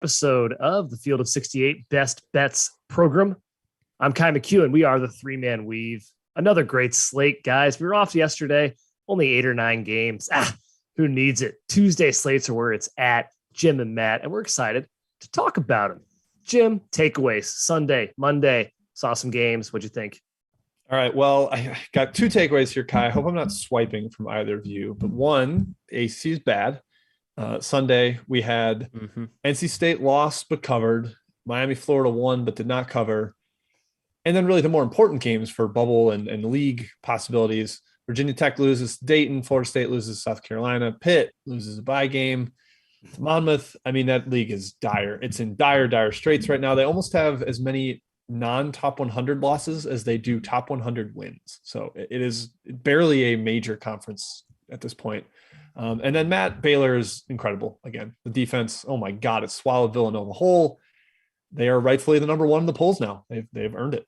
episode of the Field of 68 Best Bets program. I'm Kai McEwen. We are the three-man weave. Another great slate, guys. We were off yesterday, only 8 or 9 games. Who needs it? Tuesday slates are where it's at. Jim and Matt, and we're excited to talk about them. Jim, takeaways. Sunday, Monday, saw some games. What'd you think? All right. Well, I got 2 takeaways here, Kai. I hope I'm not swiping from either of you. But one, AC is bad. Sunday, we had NC State lost but covered. Miami, Florida won but did not cover. And then really the more important games for bubble and league possibilities. Virginia Tech loses to Dayton. Florida State loses to South Carolina. Pitt loses a bye game to Monmouth. I mean, that league is dire. It's in dire straits right now. They almost have as many non-top 100 losses as they do top 100 wins. So it is barely a major conference at this point. And then Matt, Baylor is incredible. Again, the defense, oh my God, it swallowed Villanova whole. They are rightfully the number 1 in the polls now. They've earned it.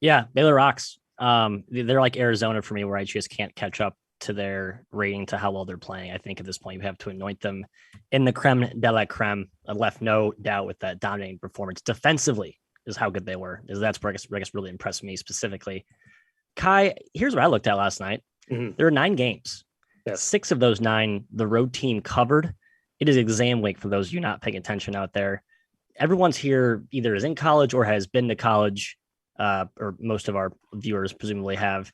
Yeah, Baylor rocks. They're like Arizona for me, where I just can't catch up to their rating to how well they're playing. I think at this point you have to anoint them in the creme de la creme. I left no doubt with that dominating performance. Defensively is how good they were. That's where I guess really impressed me specifically. Kai, here's what I looked at last night. There were 9 games. Yes. 6 of those 9, the road team covered. It is exam week for those of you not paying attention out there. Everyone's here either is in college or has been to college, or most of our viewers presumably have.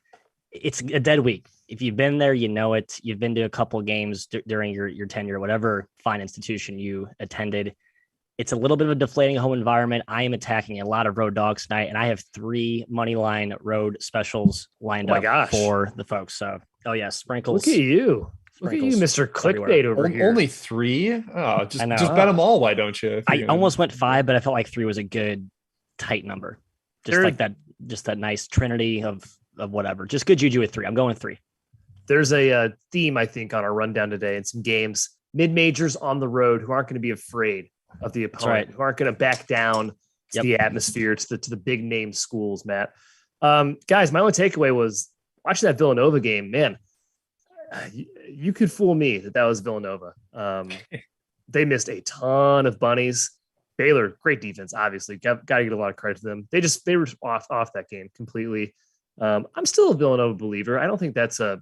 It's a dead week. If you've been there, you know it. You've been to a couple of games during your tenure, whatever fine institution you attended. It's a little bit of a deflating home environment. I am attacking a lot of road dogs tonight, and I have 3 money line road specials lined up for the folks. So, sprinkles. Look at you. Look at you, Mr. Clickbait over here. Only 3? Oh, just bet them all. Why don't you? I almost went 5, but I felt like 3 was a good tight number. Just that nice trinity of whatever. Just good juju with 3. I'm going with 3. There's a theme, I think, on our rundown today and some games. Mid-majors on the road who aren't going to be afraid of the opponent, who aren't going to back down to the atmosphere, to the big name schools, Matt. Guys, my only takeaway was watching that Villanova game, man. You could fool me that was Villanova. They missed a ton of bunnies. Baylor, great defense, obviously. Got to get a lot of credit to them. They were off that game completely. I'm still a Villanova believer. I don't think that's a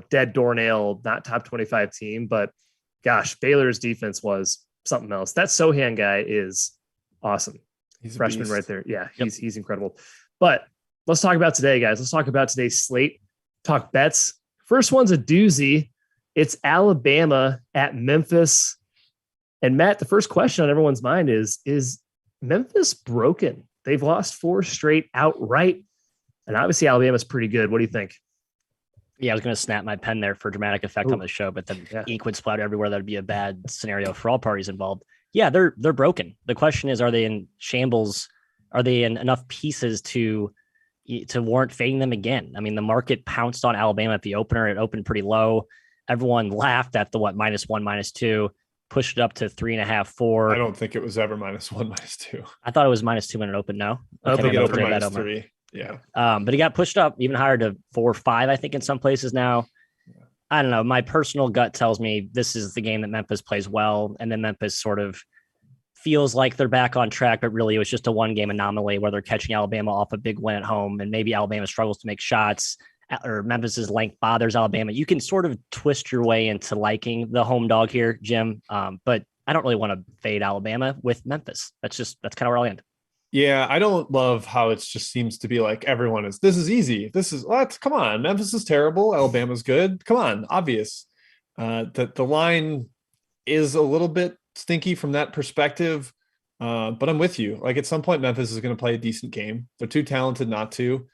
dead doornail, not top 25 team, but gosh, Baylor's defense was something else. That Sohan guy is awesome. He's a freshman right there. Yeah, he's incredible. But let's talk about today, guys. Let's talk about today's slate. Talk bets. First one's a doozy. It's Alabama at Memphis. And Matt, the first question on everyone's mind is Memphis broken? They've lost 4 straight outright. And obviously Alabama's pretty good. What do you think? Yeah, I was going to snap my pen there for dramatic effect on the show, but then ink would splatter everywhere. That would be a bad scenario for all parties involved. Yeah, they're broken. The question is, are they in shambles? Are they in enough pieces to warrant fading them again? I mean, the market pounced on Alabama at the opener. It opened pretty low. Everyone laughed at the -1, -2, pushed it up to 3.5, 4. I don't think it was ever -1, -2. I thought it was -2 when it opened. No, I don't think it opened -3. Yeah. But it got pushed up even higher to 4 or 5, I think, in some places now. I don't know. My personal gut tells me this is the game that Memphis plays well. And then Memphis sort of feels like they're back on track, but really it was just a 1-game anomaly where they're catching Alabama off a big win at home. And maybe Alabama struggles to make shots, or Memphis's length bothers Alabama. You can sort of twist your way into liking the home dog here, Jim. But I don't really want to fade Alabama with Memphis. That's kind of where I'll end. Yeah, I don't love how it just seems to be like everyone is, this is easy. This is what? Come on. Memphis is terrible. Alabama's good. Come on. Obvious. That the line is a little bit stinky from that perspective. But I'm with you. Like at some point, Memphis is going to play a decent game. They're too talented not to.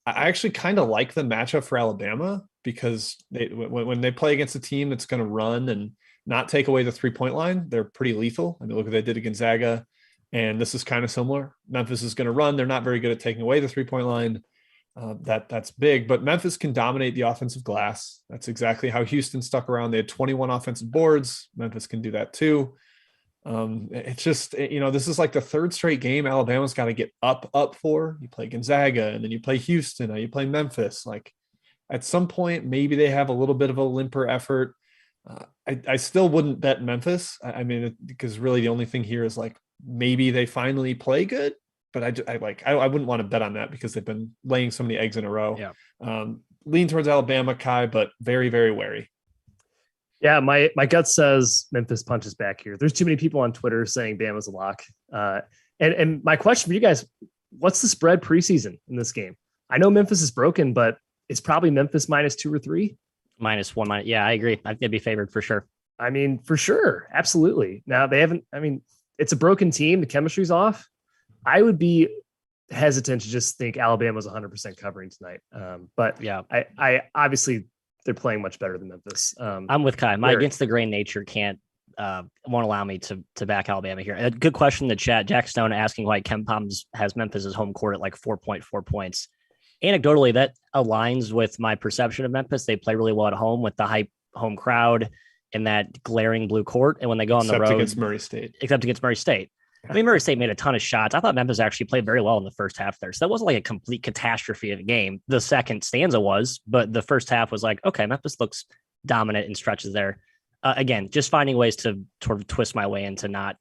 I actually kind of like the matchup for Alabama because when they play against a team that's going to run and not take away the 3-point line, they're pretty lethal. I mean, look what they did at Gonzaga. And this is kind of similar. Memphis is going to run. They're not very good at taking away the 3-point line. That's big, but Memphis can dominate the offensive glass. That's exactly how Houston stuck around. They had 21 offensive boards. Memphis can do that too. It's just, this is like the 3rd straight game Alabama's got to get up for. You play Gonzaga and then you play Houston. Now you play Memphis. Like at some point, maybe they have a little bit of a limper effort. I still wouldn't bet Memphis. I mean, because really the only thing here is like maybe they finally play good, but I wouldn't want to bet on that because they've been laying so many eggs in a row. Yeah. Lean towards Alabama, Kai, but very, very wary. Yeah, my gut says Memphis punches back here. There's too many people on Twitter saying Bama's a lock. And my question for you guys, what's the spread preseason in this game? I know Memphis is broken, but it's probably Memphis -2 or 3. -1. Yeah, I agree. I think they'd be favored for sure. I mean, for sure. Absolutely. Now they haven't, I mean, it's a broken team. The chemistry's off. I would be hesitant to just think Alabama's 100% covering tonight. But yeah, I obviously they're playing much better than Memphis. I'm with Kai. My against the grain nature won't allow me to back Alabama here. A good question in the chat. Jack Stone asking why Ken Palms has Memphis as home court at like 4.4 points. Anecdotally, that aligns with my perception of Memphis. They play really well at home with the hype home crowd and that glaring blue court. And when they go on the road, against Murray State. Except against Murray State. I mean, Murray State made a ton of shots. I thought Memphis actually played very well in the first half there. So that wasn't like a complete catastrophe of a game. The second stanza was, but the first half was like, okay, Memphis looks dominant in stretches there. Again, just finding ways to sort of twist my way into not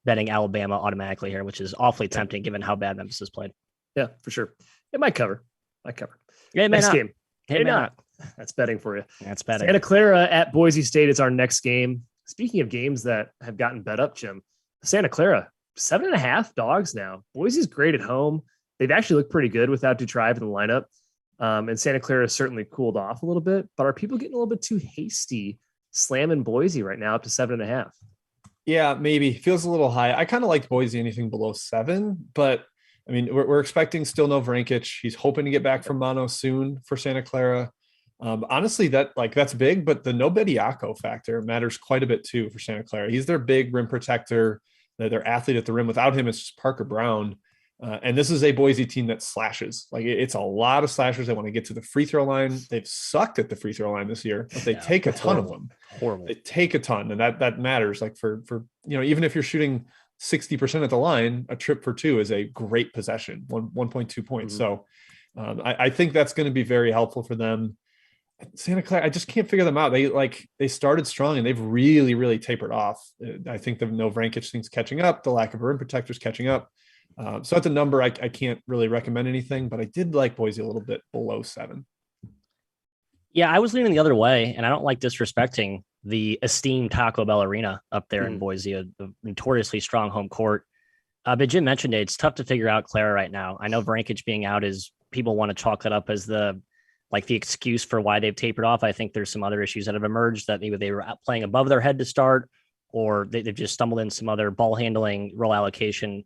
betting Alabama automatically here, which is awfully tempting given how bad Memphis has played. Yeah, for sure. It might cover. Yeah, it may next not. game. It may not. That's betting for you. That's betting. Santa Clara at Boise State is our next game. Speaking of games that have gotten bet up, Jim, Santa Clara, 7.5 dogs now. Boise's great at home. They've actually looked pretty good without Dutrive in the lineup. And Santa Clara has certainly cooled off a little bit, but are people getting a little bit too hasty slamming Boise right now up to 7.5? Yeah, maybe. Feels a little high. I kind of liked Boise anything below 7, but I mean, we're expecting still no Vrankic. He's hoping to get back from mono soon for Santa Clara. Honestly, that's big, but the no Bediako factor matters quite a bit too for Santa Clara. He's their big rim protector, their athlete at the rim. Without him, it's just Parker Brown. And this is a Boise team that slashes. Like it's a lot of slashers. They want to get to the free throw line. They've sucked at the free throw line this year, but they take a ton of them. Horrible. They take a ton, and that matters. Like for even if you're shooting 60% at the line, a trip for 2 is a great possession, 1.2 points. Mm-hmm. So I think that's going to be very helpful for them. Santa Clara, I just can't figure them out. They started strong and they've really, really tapered off. I think the no Vrankic thing's catching up. The lack of rim protectors catching up. So at the number, I can't really recommend anything, but I did like Boise a little bit below 7. Yeah, I was leaning the other way, and I don't like disrespecting the esteemed Taco Bell Arena up there in Boise, a notoriously strong home court. But Jim mentioned it. It's tough to figure out Clara right now. I know Vrankic being out is people want to chalk that up as the excuse for why they've tapered off. I think there's some other issues that have emerged that maybe they were playing above their head to start, or they've just stumbled in some other ball handling, role allocation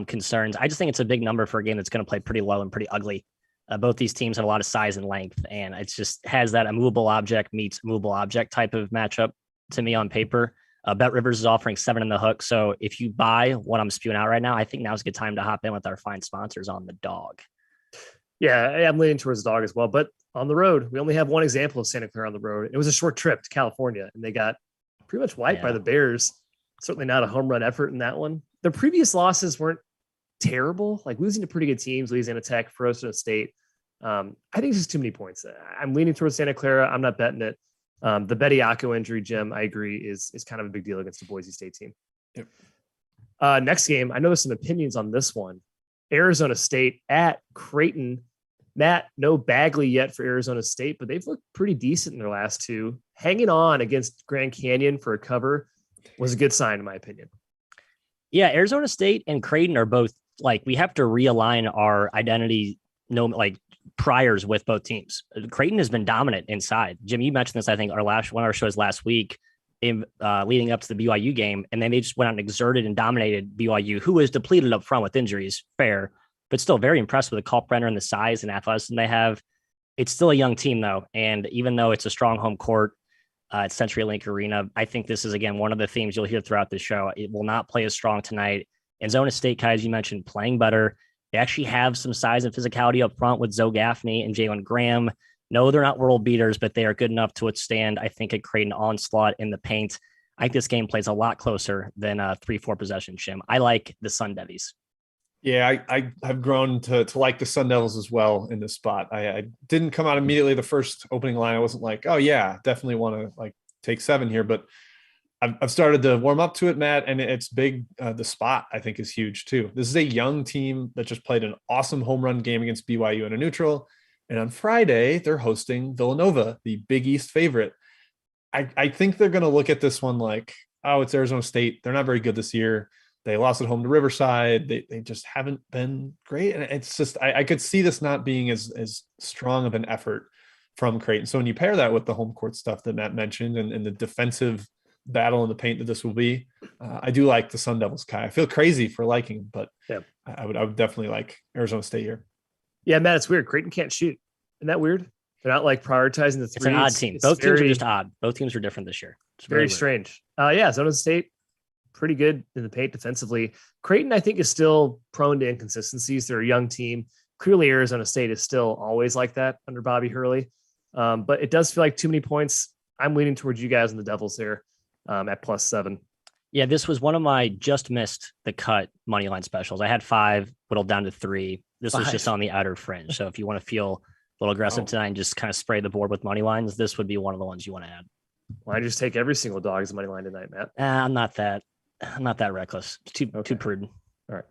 concerns. I just think it's a big number for a game that's going to play pretty low and pretty ugly. Both these teams have a lot of size and length, and it just has that immovable object meets movable object type of matchup to me on paper. BetRivers is offering 7 in the hook. So if you buy what I'm spewing out right now, I think now's a good time to hop in with our fine sponsors on the dog. Yeah, I'm leaning towards the dog as well. But on the road, we only have one example of Santa Clara on the road. It was a short trip to California, and they got pretty much wiped by the Bears. Certainly not a home run effort in that one. Their previous losses weren't terrible, like losing to pretty good teams, Louisiana Tech, Frozen State. I think it's just too many points. I'm leaning towards Santa Clara. I'm not betting it. The Bediako injury, Jim, I agree, is kind of a big deal against the Boise State team. Yep. Next game, I know there's some opinions on this one. Arizona State at Creighton. Matt, no Bagley yet for Arizona State, but they've looked pretty decent in their last 2. Hanging on against Grand Canyon for a cover was a good sign, in my opinion. Yeah, Arizona State and Creighton are both we have to realign our identity, priors with both teams. Creighton has been dominant inside. Jim, you mentioned this, I think, one of our shows last week in leading up to the BYU game, and then they just went out and exerted and dominated BYU, who was depleted up front with injuries, fair, but still very impressed with the Kalkbrenner and the size and athleticism they have. It's still a young team, though, and even though it's a strong home court at CenturyLink Arena, I think this is, again, one of the themes you'll hear throughout the show. It will not play as strong tonight. Arizona State, Kai, as you mentioned, playing better. They actually have some size and physicality up front with Zoe Gaffney and Jalen Graham. No, they're not world beaters, but they are good enough to withstand, I think, a Creighton onslaught in the paint. I think this game plays a lot closer than a 3-4 possession, Jim. I like the Sun Devils. Yeah, I have grown to like the Sun Devils as well in this spot. I didn't come out immediately the first opening line. I wasn't like, oh yeah, definitely want to take 7 here, but I've started to warm up to it, Matt, and it's big. The spot, I think, is huge too. This is a young team that just played an awesome home run game against BYU in a neutral. And on Friday, they're hosting Villanova, the Big East favorite. I think they're going to look at this one like, oh, it's Arizona State. They're not very good this year. They lost at home to Riverside. They just haven't been great. And it's just, I could see this not being as strong of an effort from Creighton. So when you pair that with the home court stuff that Matt mentioned and the defensive battle in the paint that this will be, I do like the Sun Devils, Kai. I feel crazy for liking them, but yeah. I would definitely like Arizona State here. Yeah, Matt, it's weird. Creighton can't shoot. Isn't that weird? They're not like prioritizing the three. It's an odd team. Both teams are just odd. Both teams are different this year. It's very strange. Arizona State, pretty good in the paint defensively. Creighton, I think, is still prone to inconsistencies. They're a young team. Clearly, Arizona State is still always like that under Bobby Hurley. But it does feel like too many points. I'm leaning towards you guys and the Devils there at +7. Yeah, this was one of my just missed the cut money line specials. I had 5, whittled down to 3. This was just on the outer fringe. So if you want to feel a little aggressive tonight and just kind of spray the board with money lines, this would be one of the ones you want to add. Well, I just take every single dog as a money line tonight, Matt. I'm not that reckless. It's too prudent. All right.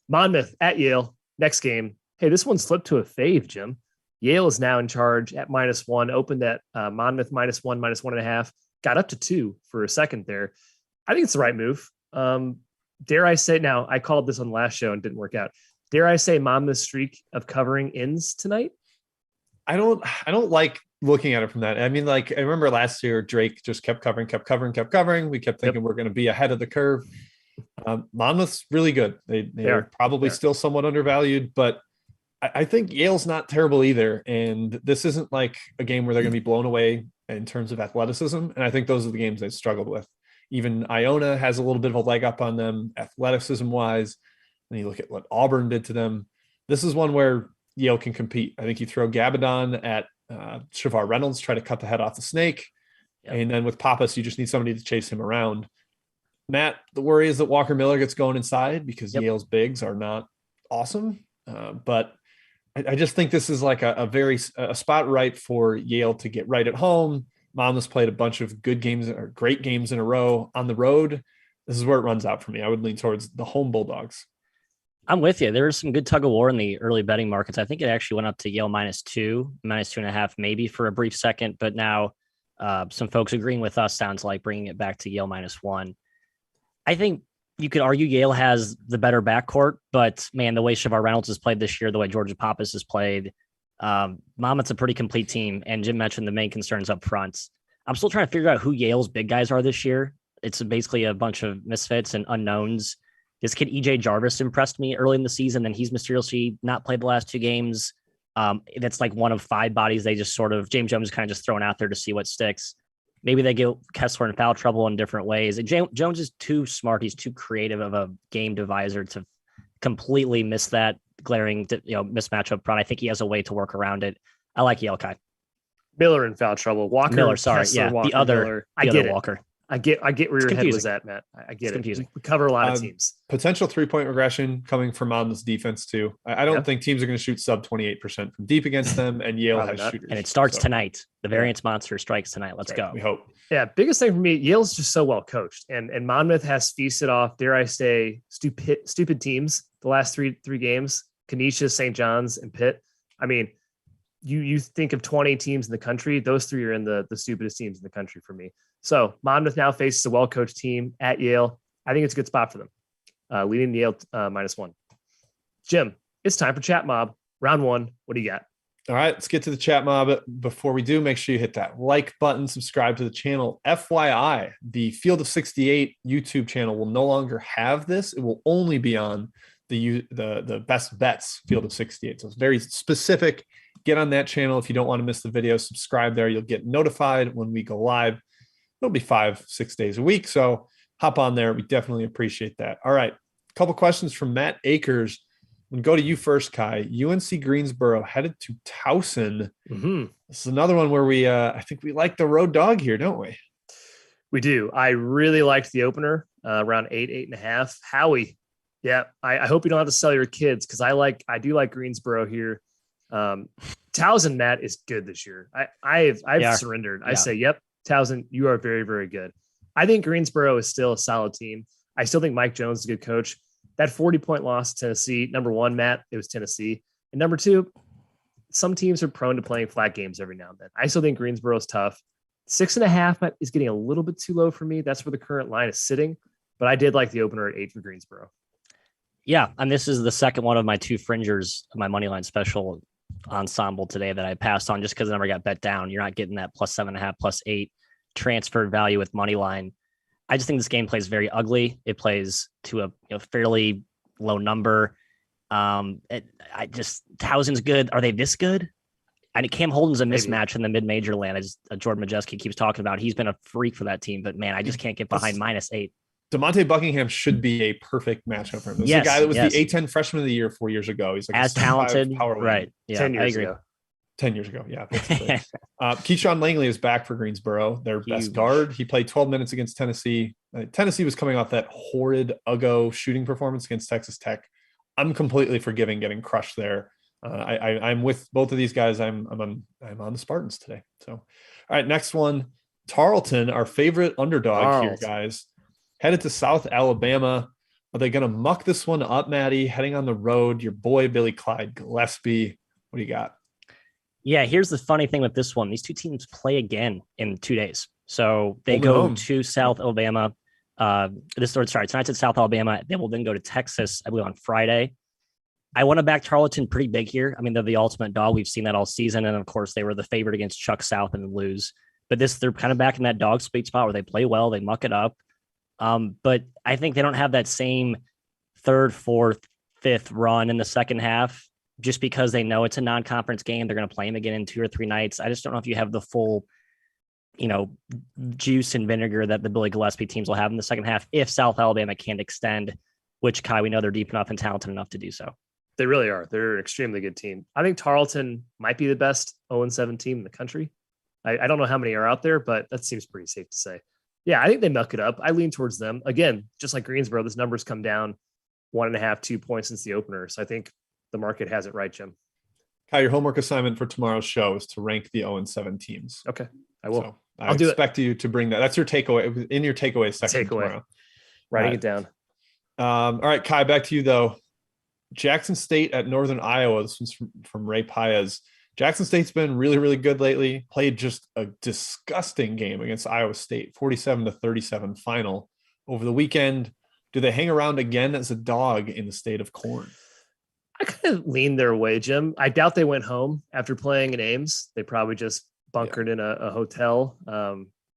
Monmouth at Yale. Next game. Hey, this one slipped to a fave, Jim. Yale is now in charge at -1. Opened at Monmouth -1, -1.5. Got up to 2 for a second there. I think it's the right move. Dare I say, now I called this on the last show and didn't work out. Dare I say Monmouth's streak of covering ends tonight? I don't like looking at it from that. I mean, like, I remember last year, Drake just kept covering. We kept thinking we're going to be ahead of the curve. Monmouth's really good. They're probably still somewhat undervalued, but I think Yale's not terrible either. And this isn't like a game where they're going to be blown away in terms of athleticism. And I think those are the games they struggled with. Even Iona has a little bit of a leg up on them athleticism wise. And you look at what Auburn did to them. This is one where Yale can compete. I think you throw Gabadon at Shavar Reynolds, try to cut the head off the snake. Yep. And then with Pappas, you just need somebody to chase him around. Matt, the worry is that Walker Miller gets going inside because Yale's bigs are not awesome. But I just think this is like a spot right for Yale to get right at home. Monmouth's played a bunch of good games or great games in a row on the road. This is where it runs out for me. I would lean towards the home Bulldogs. I'm with you. There was some good tug of war in the early betting markets. I think it actually went up to Yale -2, -2.5, maybe for a brief second, but now some folks agreeing with us sounds like bringing it back to Yale -1. I think you could argue Yale has the better backcourt, but man, the way Shavar Reynolds has played this year, the way Georgia Pappas has played, Monmouth's a pretty complete team. And Jim mentioned the main concerns up front. I'm still trying to figure out who Yale's big guys are this year. It's basically a bunch of misfits and unknowns. This kid, EJ Jarvis, impressed me early in the season, and he's mysteriously not played the last 2 games. That's like one of 5 bodies they just sort of, James Jones kind of just thrown out there to see what sticks. Maybe they get Kessler in foul trouble in different ways. Jones is too smart. He's too creative of a game deviser to completely miss that glaring mismatch up front. I think he has a way to work around it. I like Yale, Kai. Miller in foul trouble. Walker. Miller, sorry. Kessler, Walker, the other Miller. I get it. Walker. I get where your head was at, Matt. I get it's confusing. We cover a lot of teams. Potential 3-point regression coming from Monmouth's defense too. I don't think teams are going to shoot sub 28% from deep against them, and Yale has shooters. And it starts tonight. The variance monster strikes tonight. Let's go. We hope. Yeah, biggest thing for me, Yale's just so well coached, and Monmouth has feasted off, dare I say, stupid teams the last three games: Canisius, St. John's, and Pitt. I mean, you think of 20 teams in the country, those 3 are in the stupidest teams in the country for me. So Monmouth now faces a well-coached team at Yale. I think it's a good spot for them. Leading Yale -1. Jim, it's time for Chat Mob. Round 1. What do you got? All right, let's get to the Chat Mob. Before we do, make sure you hit that like button, subscribe to the channel. FYI, the Field of 68 YouTube channel will no longer have this. It will only be on the Best Bets Field of 68. So it's very specific. Get on that channel if you don't want to miss the video. Subscribe there. You'll get notified when we go live. It'll be 5-6 days a week. So hop on there. We definitely appreciate that. All right. A couple questions from Matt Akers. We'll go to you first, Kai. UNC Greensboro headed to Towson. Mm-hmm. This is another one where I think we like the road dog here, don't we? We do. I really liked the opener around 8.5. Howie. Yeah. I hope you don't have to sell your kids, because I do like Greensboro here. Towson, Matt, is good this year. I've surrendered. I say, yep, Towson, you are very, very good. I think Greensboro is still a solid team. I still think Mike Jones is a good coach. That 40-point loss to Tennessee, number one, Matt, it was Tennessee. And number two, some teams are prone to playing flat games every now and then. I still think Greensboro is tough. 6.5 is getting a little bit too low for me. That's where the current line is sitting. But I did like the opener at 8 for Greensboro. Yeah, and this is the second one of my two fringers, my money line special ensemble today that I passed on just because the number got bet down. You're not getting that +7.5, +8 transferred value with money line. I just think this game plays very ugly. It plays to a fairly low number. Towson's good. Are they this good? Cam Holden's a mismatch in the mid-major land, as Jordan Majeski keeps talking about. He's been a freak for that team, but man, I just can't get behind -8. DeMonte Buckingham should be a perfect matchup for him. This is the guy that was the A10 freshman of the year 4 years ago. He's like as talented, right? Yeah, 10 years ago. 10 years ago, yeah. Keyshawn Langley is back for Greensboro, their best guard. He played 12 minutes against Tennessee. Tennessee was coming off that horrid Uggo shooting performance against Texas Tech. I'm completely forgiving getting crushed there. I'm with both of these guys. I'm on the Spartans today. So, all right, next one, Tarleton, our favorite underdog here, guys, headed to South Alabama. Are they going to muck this one up, Maddie? Heading on the road, your boy Billy Clyde Gillespie. What do you got? Yeah, here's the funny thing with this one. These two teams play again in 2 days. So they go to South Alabama. Tonight's at South Alabama. They will then go to Texas, I believe, on Friday. I want to back Tarleton pretty big here. I mean, they're the ultimate dog. We've seen that all season. And of course, they were the favorite against Chuck South and lose. But they're kind of back in that dog sweet spot where they play well, they muck it up. But I think they don't have that same third, fourth, fifth run in the second half just because they know it's a non-conference game. They're going to play them again in 2 or 3 nights. I just don't know if you have the full, juice and vinegar that the Billy Gillespie teams will have in the second half if South Alabama can't extend, which, Kai, we know they're deep enough and talented enough to do so. They really are. They're an extremely good team. I think Tarleton might be the best 0-7 team in the country. I don't know how many are out there, but that seems pretty safe to say. Yeah, I think they muck it up. I lean towards them. Again, just like Greensboro, this number's come down 1.5, 2 points since the opener. So I think the market has it right, Jim. Kai, your homework assignment for tomorrow's show is to rank the 0-7 teams. Okay, I will. So I expect you to bring that. That's your takeaway in your takeaway section tomorrow. Writing it down. All right, Kai, back to you though. Jackson State at Northern Iowa. This one's from Ray Paez. Jackson State's been really, really good lately. Played just a disgusting game against Iowa State, 47-37 final over the weekend. Do they hang around again as a dog in the state of corn? I kind of lean their way, Jim. I doubt they went home after playing in Ames. They probably just bunkered in a hotel,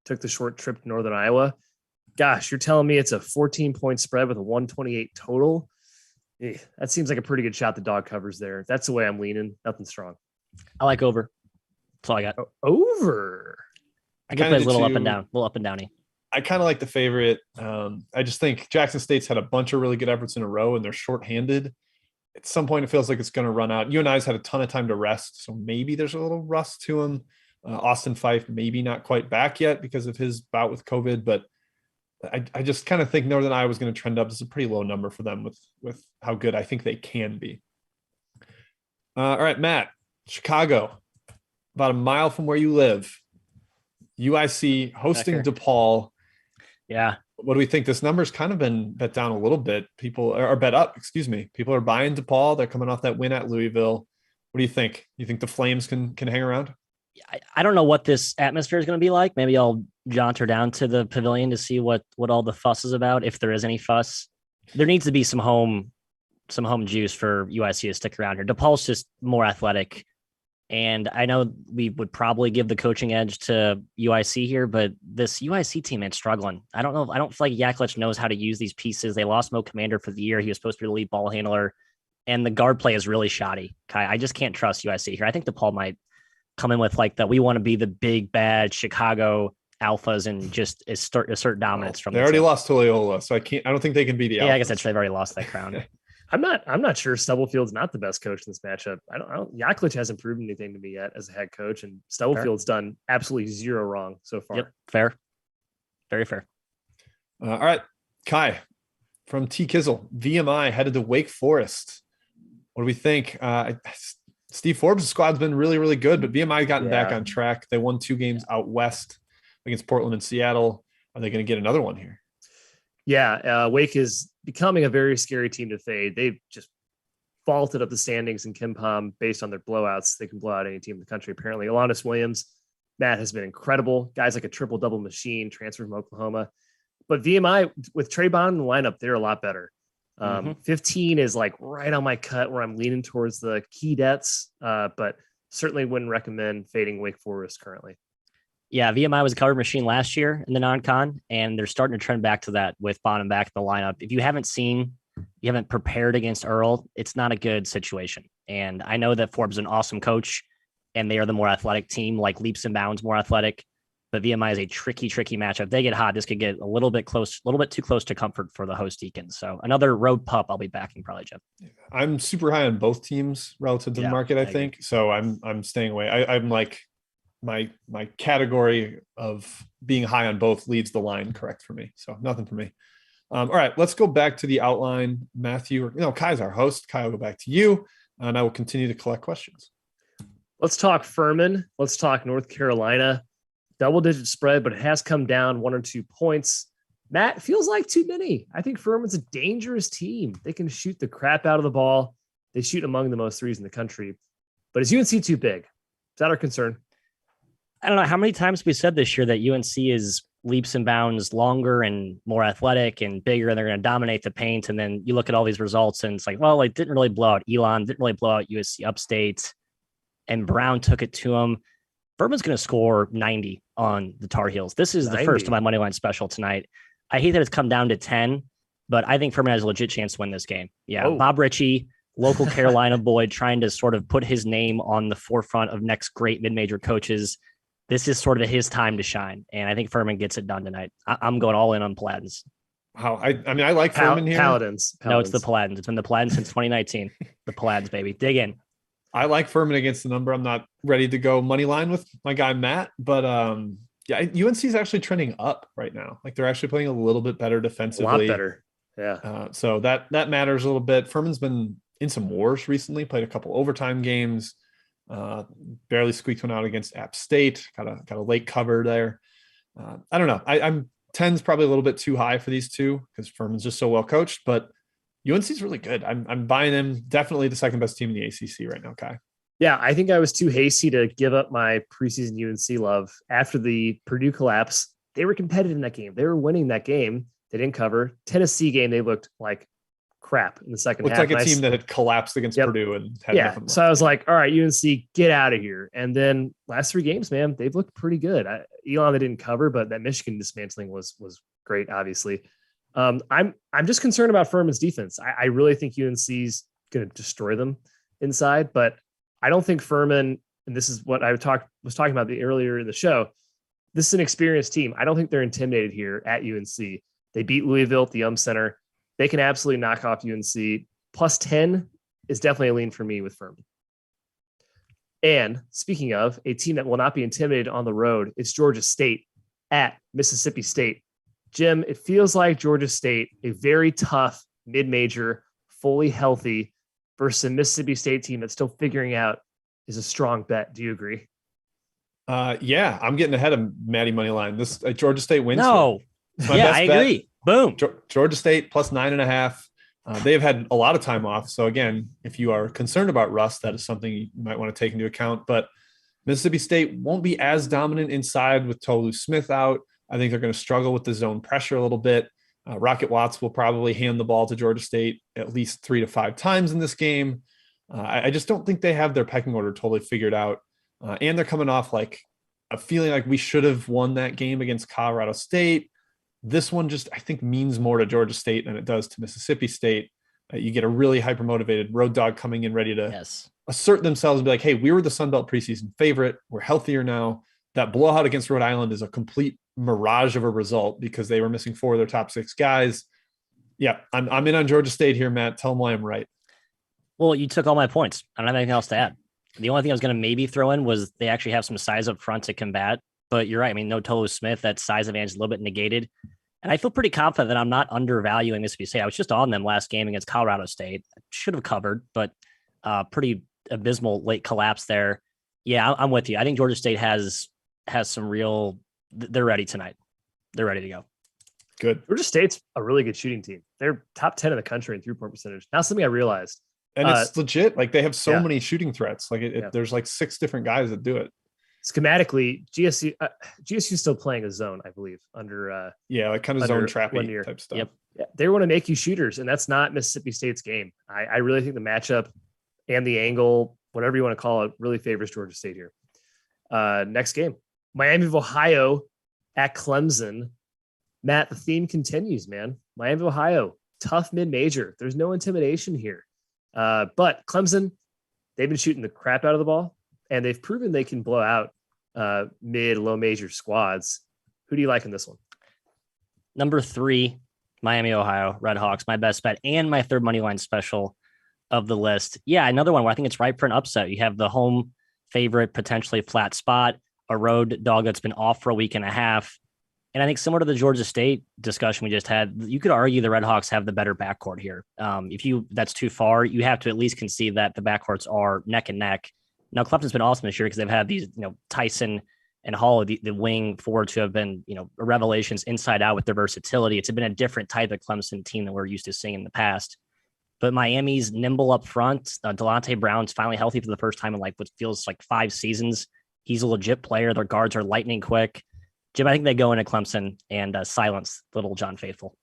took the short trip to Northern Iowa. Gosh, you're telling me it's a 14-point spread with a 128 total? That seems like a pretty good shot the dog covers there. That's the way I'm leaning. Nothing strong. I like over. That's all I got. Over. I can play a little up and downy. I kind of like the favorite. I just think Jackson State's had a bunch of really good efforts in a row, and they're shorthanded. At some point, it feels like it's going to run out. UNI's had a ton of time to rest, so maybe there's a little rust to him. Austin Fife maybe not quite back yet because of his bout with COVID, but I just kind of think Northern Iowa is going to trend up. It's a pretty low number for them with how good I think they can be. All right, Matt, Chicago, about a mile from where you live. UIC hosting DePaul. Yeah. What do we think? This number's kind of been bet down a little bit. People are bet up, People are buying DePaul. They're coming off that win at Louisville. What do you think? You think the Flames can hang around? I don't know what this atmosphere is going to be like. Maybe I'll jaunter down to the pavilion to see what all the fuss is about. If there is any fuss, there needs to be some home juice for UIC to stick around here. DePaul's just more athletic. And I know we would probably give the coaching edge to UIC here, but this UIC team is struggling. I don't know. I don't feel like Yaklich knows how to use these pieces. They lost Mo Commander for the year. He was supposed to be the lead ball handler, and the guard play is really shoddy. Kai, I just can't trust UIC here. I think DePaul might come in with like that. We want to be the big bad Chicago alphas and just assert dominance from. They already lost to Loyola, so I don't think they can be the alphas. Yeah, I guess they've already lost that crown. I'm not sure Stubblefield's not the best coach in this matchup. I don't Yaklich hasn't proven anything to me yet as a head coach, and Stubblefield's done absolutely zero wrong so far. Yep, fair. Very fair. All right, Kai from T Kizzle, VMI headed to Wake Forest. What do we think? Steve Forbes' squad's been really, really good, but VMI gotten back on track. They won 2 games out west. against Portland and Seattle. Are they going to get another one here? Yeah, Wake is becoming a very scary team to fade. They've just vaulted up the standings in KenPom based on their blowouts. They can blow out any team in the country. Apparently, Alanis Williams, Matt, has been incredible. Guys like a triple-double machine, transferred from Oklahoma. But VMI, with Trey Bond in the lineup, they're a lot better. 15 is like right on my cut where I'm leaning towards the key debts, but certainly wouldn't recommend fading Wake Forest currently. Yeah, VMI was a cover machine last year in the non-con, and they're starting to trend back to that with Bonham back in the lineup. If you haven't prepared against Earl, it's not a good situation. And I know that Forbes is an awesome coach, and they are the more athletic team, like leaps and bounds more athletic. But VMI is a tricky matchup. If they get hot, this could get a little bit too close to comfort for the host Deacons. So another road pup I'll be backing probably, Jeff. I'm super high on both teams relative to the market, I think. So I'm staying away. I'm like, my category of being high on both leads the line correct for me. So nothing for me. All right, let's go back to the outline. Matthew, Kai's our host. Kai, will go back to you, and I will continue to collect questions. Let's talk Furman. Let's talk North Carolina. Double-digit spread, but it has come down 1 or 2 points. Matt, feels like too many. I think Furman's a dangerous team. They can shoot the crap out of the ball. They shoot among the most threes in the country. But is UNC too big? Is that our concern? I don't know how many times we said this year that UNC is leaps and bounds longer and more athletic and bigger, and they're going to dominate the paint. And then you look at all these results and it's like, well, it didn't really blow out Elon, didn't really blow out USC Upstate, and Brown took it to them. Furman's going to score 90 on the Tar Heels. This is the first of my money line special tonight. I hate that it's come down to 10, but I think Furman has a legit chance to win this game. Yeah. Oh. Bob Ritchie, local Carolina boy, trying to sort of put his name on the forefront of next great mid-major coaches. This is sort of his time to shine, and I think Furman gets it done tonight. I'm going all in on Paladins. Wow, I like Furman here. Paladins. No, it's the Paladins. It's been the Paladins since 2019. The Paladins, baby. Dig in. I like Furman against the number. I'm not ready to go money line with my guy Matt, but UNC is actually trending up right now. Like they're actually playing a little bit better defensively. A lot better. Yeah. So that matters a little bit. Furman's been in some wars recently. Played a couple overtime games. Barely squeaked one out against App State. Got a late cover there. I don't know. I'm 10's probably a little bit too high for these two because Furman's just so well coached, but UNC's really good. I'm buying them. Definitely the second best team in the ACC right now, Kai. Yeah, I think I was too hasty to give up my preseason UNC love. After the Purdue collapse, they were competitive in that game. They were winning that game. They didn't cover. Tennessee game, they looked like crap in the second half. Looked like a team that had collapsed against Purdue and had nothing left. So I was like, all right, UNC, get out of here. And then last 3 games, man, they've looked pretty good. Elon, they didn't cover, but that Michigan dismantling was great, obviously. I'm just concerned about Furman's defense. I really think UNC's going to destroy them inside, but I don't think Furman, and this is what I was talking about earlier in the show, this is an experienced team. I don't think they're intimidated here at UNC. They beat Louisville at the Center. They can absolutely knock off UNC. Plus 10 is definitely a lean for me with Furman. And speaking of a team that will not be intimidated on the road, it's Georgia State at Mississippi State. Jim, it feels like Georgia State, a very tough mid-major, fully healthy versus a Mississippi State team that's still figuring out is a strong bet. Do you agree? Yeah, I'm getting ahead of Maddie Moneyline. This Georgia State wins. No. Yeah, I agree. Boom. Georgia State plus 9.5. They've had a lot of time off. So again, if you are concerned about rust, that is something you might want to take into account. But Mississippi State won't be as dominant inside with Tolu Smith out. I think they're going to struggle with the zone pressure a little bit. Rocket Watts will probably hand the ball to Georgia State at least 3 to 5 times in this game. I just don't think they have their pecking order totally figured out. And they're coming off like a feeling like we should have won that game against Colorado State. This one just, I think, means more to Georgia State than it does to Mississippi State. You get a really hyper-motivated road dog coming in ready to assert themselves and be like, hey, we were the Sun Belt preseason favorite. We're healthier now. That blowout against Rhode Island is a complete mirage of a result because they were missing 4 of their top 6 guys. Yeah, I'm in on Georgia State here, Matt. Tell them why I'm right. Well, you took all my points. I don't have anything else to add. The only thing I was going to maybe throw in was they actually have some size up front to combat. But you're right. I mean, no Tolu Smith, that size advantage is a little bit negated. And I feel pretty confident that I'm not undervaluing Mississippi State. I was just on them last game against Colorado State. Should have covered, but pretty abysmal late collapse there. Yeah, I'm with you. I think Georgia State has some real they're ready tonight. They're ready to go. Good. Georgia State's a really good shooting team. They're top 10 in the country in 3-point percentage. Now something I realized. And it's legit. Like they have so many shooting threats. Like there's like 6 different guys that do it. Schematically, GSU is still playing a zone, I believe, under like kind of zone trappy type stuff. Yep. Yeah, they want to make you shooters, and that's not Mississippi State's game. I really think the matchup and the angle, whatever you want to call it, really favors Georgia State here. Next game, Miami of Ohio at Clemson. Matt, the theme continues, man. Miami of Ohio, tough mid-major. There's no intimidation here. But Clemson, they've been shooting the crap out of the ball, and they've proven they can blow out mid, low major squads. Who do you like in this one? Number 3, Miami, Ohio, Redhawks, my best bet, and my third money line special of the list. Yeah, another one where I think it's ripe for an upset. You have the home favorite, potentially flat spot, a road dog that's been off for a week and a half. And I think similar to the Georgia State discussion we just had, you could argue the Redhawks have the better backcourt here. That's too far, you have to at least concede that the backcourts are neck and neck. Now, Clemson's been awesome this year because they've had these, Tyson and Hall, the wing forwards who have been, revelations inside out with their versatility. It's been a different type of Clemson team than we're used to seeing in the past. But Miami's nimble up front. Delonte Brown's finally healthy for the first time in what feels like 5 seasons. He's a legit player. Their guards are lightning quick. Jim, I think they go into Clemson and silence little John Faithful.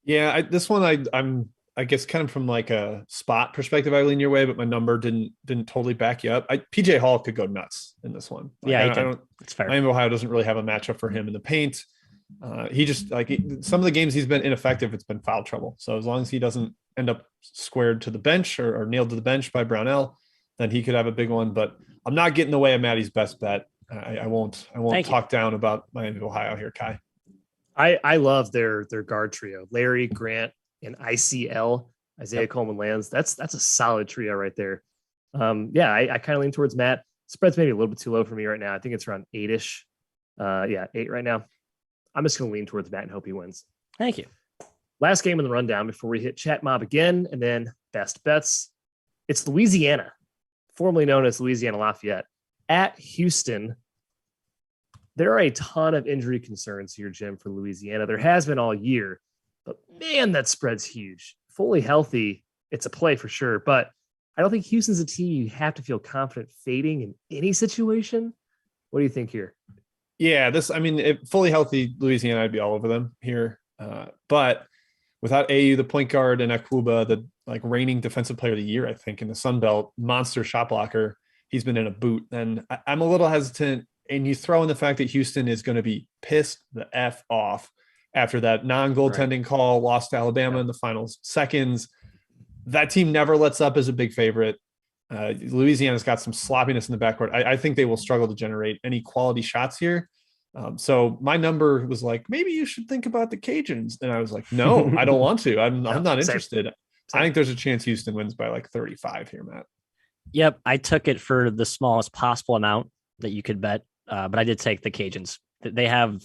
Yeah, this one I'm I guess kind of from like a spot perspective, I lean your way, but my number didn't totally back you up. PJ Hall could go nuts in this one. I don't. It's fair. Miami Ohio doesn't really have a matchup for him in the paint. He just some of the games he's been ineffective. It's been foul trouble. So as long as he doesn't end up squared to the bench or nailed to the bench by Brownell, then he could have a big one. But I'm not getting in the way of Maddie's best bet. I won't talk down about Miami Ohio here, Kai. I love their guard trio: Larry, Grant, and ICL, Isaiah Coleman Lands. That's a solid trio right there. I kind of lean towards Matt. Spread's maybe a little bit too low for me right now. I think it's around 8-ish. 8 right now. I'm just going to lean towards Matt and hope he wins. Thank you. Last game in the rundown before we hit chat mob again, and then best bets. It's Louisiana, formerly known as Louisiana Lafayette, at Houston. There are a ton of injury concerns here, Jim, for Louisiana. There has been all year, but man, that spread's huge. Fully healthy, it's a play for sure, but I don't think Houston's a team you have to feel confident fading in any situation. What do you think here? Yeah, fully healthy Louisiana, I'd be all over them here. But without AU, the point guard, and Akuba, the reigning defensive player of the year, I think, in the Sun Belt, monster shot blocker, he's been in a boot. And I'm a little hesitant. And you throw in the fact that Houston is going to be pissed the F off after that non-goaltending call, lost to Alabama in the final seconds. That team never lets up as a big favorite. Louisiana's got some sloppiness in the backcourt. I think they will struggle to generate any quality shots here. So my number was maybe you should think about the Cajuns. And I was like, no, I don't want to. I'm not interested. Same. I think there's a chance Houston wins by 35 here, Matt. Yep. I took it for the smallest possible amount that you could bet. But I did take the Cajuns. They have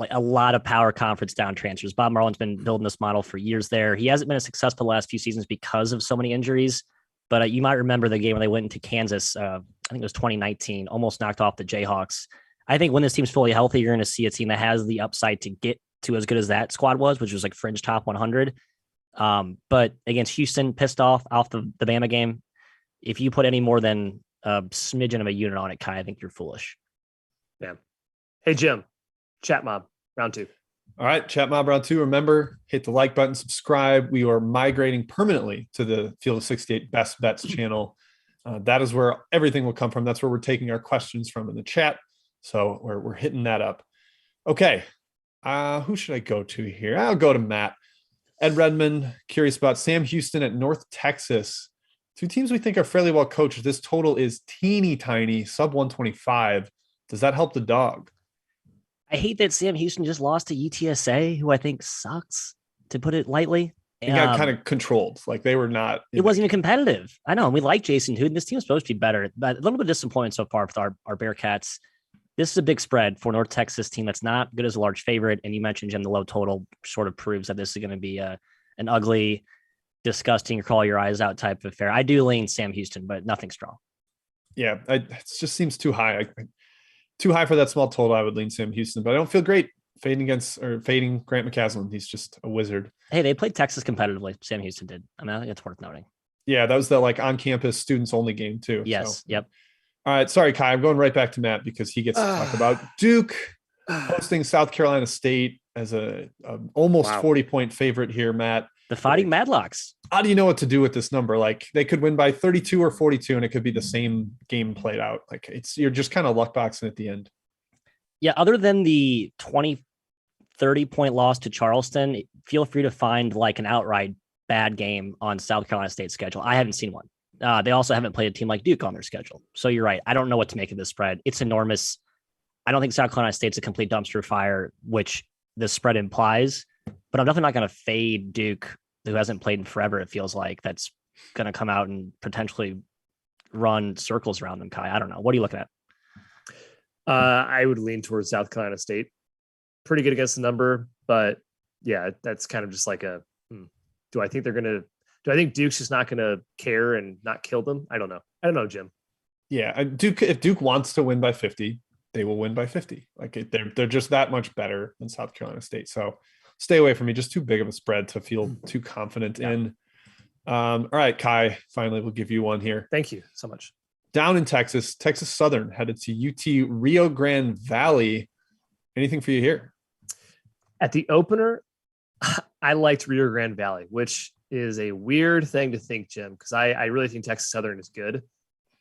a lot of power conference down transfers. Bob Marlin's been building this model for years there. He hasn't been as successful the last few seasons because of so many injuries. But you might remember the game when they went into Kansas. I think it was 2019, almost knocked off the Jayhawks. I think when this team's fully healthy, you're going to see a team that has the upside to get to as good as that squad was, which was fringe top 100. But against Houston, pissed off the Bama game. If you put any more than a smidgen of a unit on it, Kai, I think you're foolish. Yeah. Hey, Jim, chat mob, round 2. All right, chat mob round 2. Remember, hit the like button, subscribe. We are migrating permanently to the Field of 68 Best Bets channel. That is where everything will come from. That's where we're taking our questions from in the chat. So we're hitting that up. Okay. Who should I go to here? I'll go to Matt. Ed Redmond, curious about Sam Houston at North Texas. 2 teams we think are fairly well coached. This total is teeny tiny, sub 125. Does that help the dog? I hate that Sam Houston just lost to UTSA, who I think sucks, to put it lightly. They got kind of controlled. They were not. It wasn't even competitive. I know. We like Jason Hood. This team's supposed to be better, but a little bit of disappointment so far with our Bearcats. This is a big spread for North Texas team that's not good as a large favorite. And you mentioned, Jim, the low total sort of proves that this is going to be an ugly, disgusting, crawl your eyes out type of affair. I do lean Sam Houston, but nothing strong. Yeah, it just seems too high. Too high for that small total. I would lean Sam Houston, but I don't feel great fading Grant McCaslin. He's just a wizard. Hey, they played Texas competitively. Sam Houston did. I mean, I think it's worth noting. Yeah, that was the like on-campus students only game too. Yes. So. Yep. All right. Sorry, Kai. I'm going right back to Matt because he gets to talk about Duke hosting South Carolina State as a almost 40-point favorite here, Matt. The Fighting Madlocks. How do you know what to do with this number? Like they could win by 32 or 42 and it could be the same game played out. Like you're just kind of luck boxing at the end. Yeah. Other than the 30 point loss to Charleston, feel free to find like an outright bad game on South Carolina State's schedule. I haven't seen one. They also haven't played a team like Duke on their schedule. So you're right. I don't know what to make of this spread. It's enormous. I don't think South Carolina State's a complete dumpster fire, which the spread implies, but I'm definitely not going to fade Duke, who hasn't played in forever. It feels like that's going to come out and potentially run circles around them. Kai, I don't know. What are you looking at? I would lean towards South Carolina State. Pretty good against the number, but yeah, that's kind of just like do I think Duke's just not going to care and not kill them? I don't know, Jim. Yeah. If Duke wants to win by 50, they will win by 50. Like they're just that much better than South Carolina State. So stay away from me. Just too big of a spread to feel too confident in. All right, Kai, finally, we'll give you one here. Thank you so much. Down in Texas Southern headed to UT Rio Grande Valley. Anything for you here? At the opener, I liked Rio Grande Valley, which is a weird thing to think, Jim, because I really think Texas Southern is good.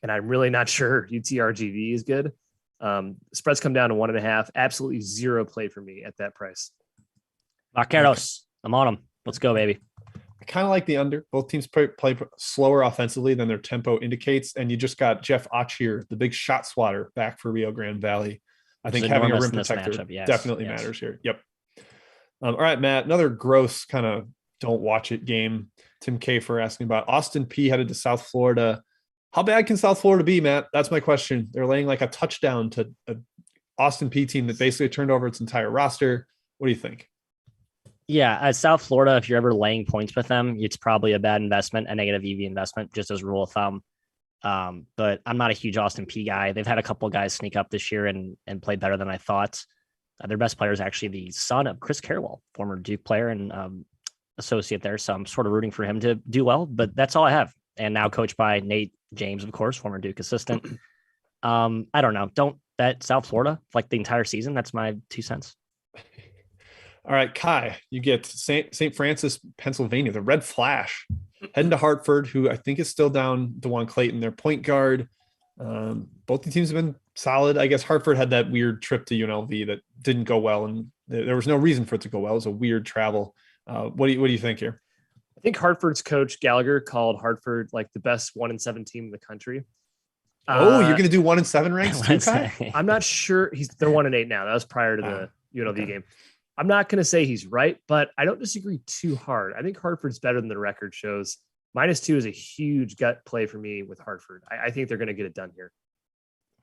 And I'm really not sure UTRGV is good. Spreads come down to 1.5. Absolutely zero play for me at that price. Vaqueros, I'm on them. Let's go, baby. I kind of like the under. Both teams play slower offensively than their tempo indicates. And you just got Jeff Ochier, the big shot swatter, back for Rio Grande Valley. I think having a rim protector definitely matters here. Yep. All right, Matt, another gross kind of don't watch it game. Tim Kafer asking about Austin P headed to South Florida. How bad can South Florida be, Matt? That's my question. They're laying like a touchdown to an Austin P team that basically turned over its entire roster. What do you think? Yeah, at South Florida, if you're ever laying points with them, it's probably a bad investment, a negative EV investment, just as a rule of thumb. But I'm not a huge Austin P guy. They've had a couple of guys sneak up this year and play better than I thought. Their best player is actually the son of Chris Carrawell, former Duke player and associate there. So I'm sort of rooting for him to do well, but that's all I have. And now coached by Nate James, of course, former Duke assistant. I don't know. Don't bet South Florida like the entire season. That's my 2 cents. All right, Kai, you get St. Francis, Pennsylvania, the Red Flash, heading to Hartford, who I think is still down DeJuan Clayton, their point guard. Both the teams have been solid. I guess Hartford had that weird trip to UNLV that didn't go well, and there was no reason for it to go well. It was a weird travel. What do you think here? I think Hartford's coach Gallagher called Hartford like the best 1-7 team in the country. You're going to do 1-7 ranks too, Kai? I'm not sure. They're 1-8 now. That was prior to the UNLV game. I'm not going to say he's right, but I don't disagree too hard. I think Hartford's better than the record shows. -2 is a huge gut play for me with Hartford. I think they're going to get it done here.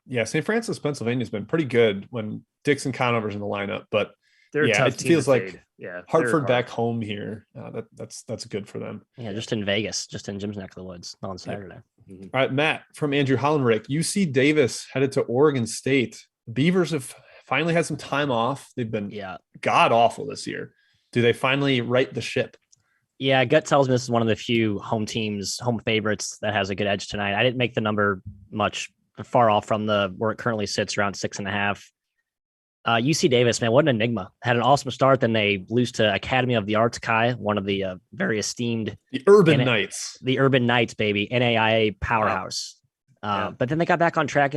Yeah, St. Francis, Pennsylvania has been pretty good when Dixon Conover's in the lineup, but they're a tough it team feels to like fade. Hartford back home here. That's good for them. Yeah, just in Vegas, just in Jim's neck of the woods on Saturday. Yeah. All right, Matt from Andrew Hollenrick, UC Davis headed to Oregon State. The Beavers have finally had some time off. They've been god awful this year. Do they finally right the ship? Yeah, gut tells me this is one of the few home favorites that has a good edge tonight. I didn't make the number much far off from where it currently sits around 6.5. UC Davis, man, what an enigma. Had an awesome start. Then they lose to Academy of the Arts, Kai, one of the very esteemed. The Urban Knights. The Urban Knights, baby. NAIA powerhouse. Wow. But then they got back on track.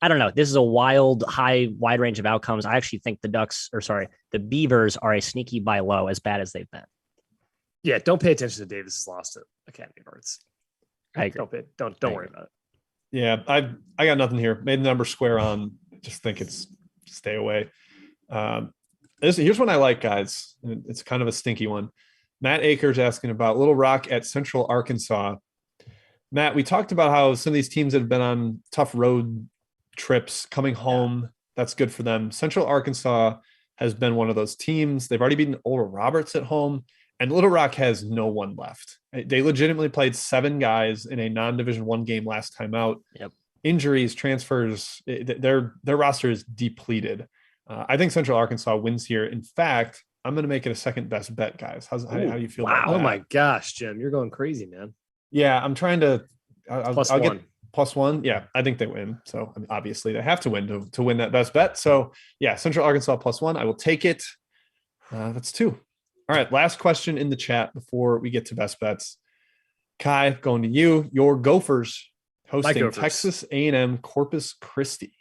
I don't know. This is a wide range of outcomes. I actually think the Beavers are a sneaky buy low, as bad as they've been. Yeah, don't pay attention to Davis's loss to Academy of Arts. I agree. Don't worry about it. Yeah, I got nothing here. Made the number square on. Just think it's stay away. Here's one I like, guys. It's kind of a stinky one. Matt Akers asking about Little Rock at Central Arkansas. Matt, we talked about how some of these teams that have been on tough road trips coming home, that's good for them. Central Arkansas has been one of those teams. They've already beaten Oral Roberts at home, and Little Rock has no one left. They legitimately played 7 guys in a non-Division I game last time out. Yep. injuries, transfers, their roster is depleted. I think Central Arkansas wins here. In fact, I'm going to make it a second best bet, guys. How do you feel about that? Oh my gosh, Jim, you're going crazy, man. Yeah, I'm trying to. I'll +1. get +1. Yeah, I think they win. So I mean, obviously they have to win to win that best bet. So yeah, Central Arkansas +1. I will take it. That's 2. All right, last question in the chat before we get to best bets. Kai, going to you. Your Gophers hosting Texas A&M Corpus Christi.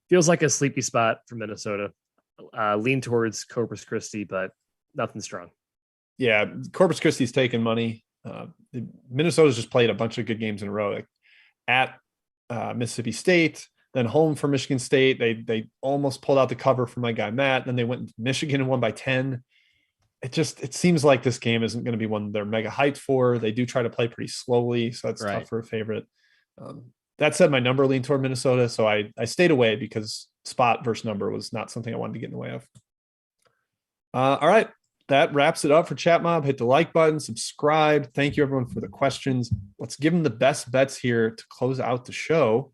Feels like a sleepy spot for Minnesota. Lean towards Corpus Christi, but nothing strong. Yeah, Corpus Christi's taking money. Minnesota's just played a bunch of good games in a row. Like at Mississippi State, then home for Michigan State. They almost pulled out the cover for my guy Matt. Then they went to Michigan and won by 10. It seems like this game isn't going to be one they're mega hyped for. They do try to play pretty slowly, so that's tough for a favorite. That said, my number leaned toward Minnesota, so I stayed away because spot versus number was not something I wanted to get in the way of. All right, that wraps it up for Chat Mob. Hit the like button, subscribe. Thank you, everyone, for the questions. Let's give them the best bets here to close out the show.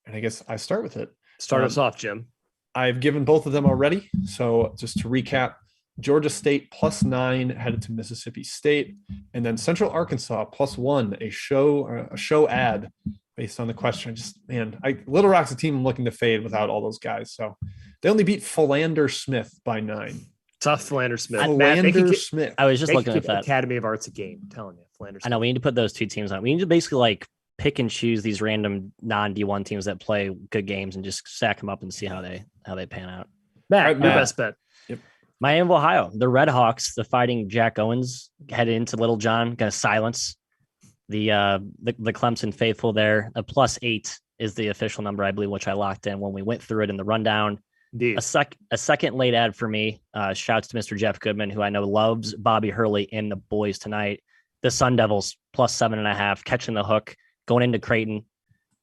And I guess I start with it. Start us off, Jim. I've given both of them already. So just to recap, Georgia State +9 headed to Mississippi State, and then Central Arkansas +1, a show ad based on the question. Little Rock's a team I'm looking to fade without all those guys. So they only beat Philander Smith by 9. Tough Philander Smith. Philander Smith. I was just looking at that. Academy of Arts a game. I'm telling you, Philander Smith. I know we need to put those two teams on. We need to basically like pick and choose these random non-D1 teams that play good games and just stack them up and see how they pan out. Matt, your best bet. Miami of Ohio, the Red Hawks, the Fighting Jack Owens, headed into Little John, going to silence the Clemson faithful there. A +8 is the official number, I believe, which I locked in when we went through it in the rundown. Indeed. A second late ad for me. Shouts to Mr. Jeff Goodman, who I know loves Bobby Hurley in the boys tonight. The Sun Devils +7.5, catching the hook, going into Creighton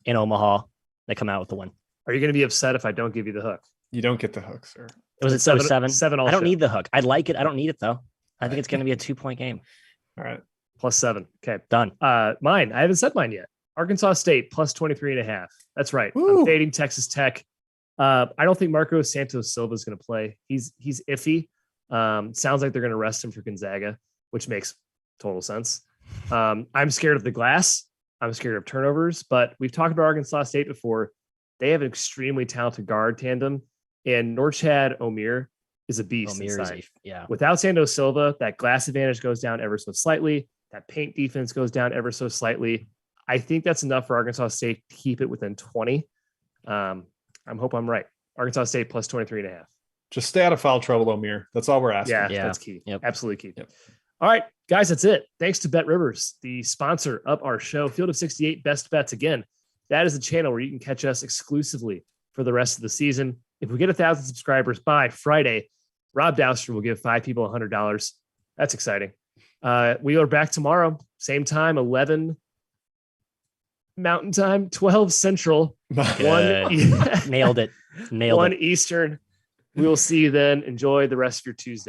in Omaha. They come out with the win. Are you going to be upset if I don't give you the hook? You don't get the hook, sir. It was at 7. 7 I don't need the hook. I like it. I don't need it though. I think it's going to be a 2-point game. All right. +7. Okay. Done. Mine. I haven't said mine yet. Arkansas State +23.5. That's right. Woo. I'm fading Texas Tech. I don't think Marco Santos Silva is going to play. He's iffy. Sounds like they're going to rest him for Gonzaga, which makes total sense. I'm scared of the glass. I'm scared of turnovers, but we've talked about Arkansas State before. They have an extremely talented guard tandem, and Norchad Omier is a beast. Without Santos Silva, that glass advantage goes down ever so slightly. That paint defense goes down ever so slightly. I think that's enough for Arkansas State to keep it within 20. I hope I'm right. Arkansas State +23.5. Just stay out of foul trouble, Omier. That's all we're asking. Yeah. That's key. Yep. Absolutely key. Yep. All right, guys, that's it. Thanks to BetRivers, the sponsor of our show, Field of 68 Best Bets. Again, that is the channel where you can catch us exclusively for the rest of the season. If we get 1,000 subscribers by Friday, Rob Douster will give 5 people $100. That's exciting. We are back tomorrow, same time, 11 Mountain Time, 12 Central, 1 Nailed it. 1 Eastern. We will see you then. Enjoy the rest of your Tuesday.